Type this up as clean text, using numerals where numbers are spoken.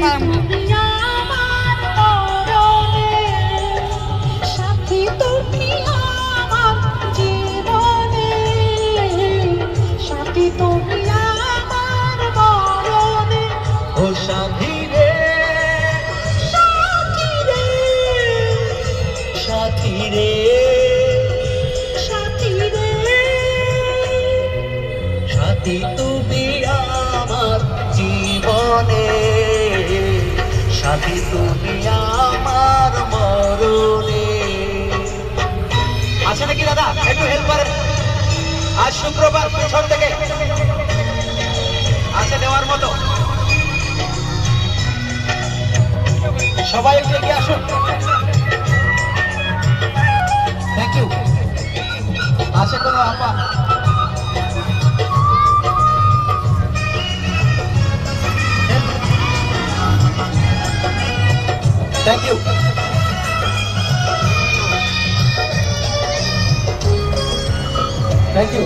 পারবো না। ও সাথী রে, সাথী রে, সাথী তুমি আমার জীবনে, সাথী তুমি আমার মরণে। আছে নাকি দাদা, একটু হেল্প করেন। আজ শুক্রবার পিছন থেকে আছে দেওয়ার মতো, সবাই একটু এগিয়ে আসুন। Thank you. আছে কোনো আপা? Thank you. Thank you.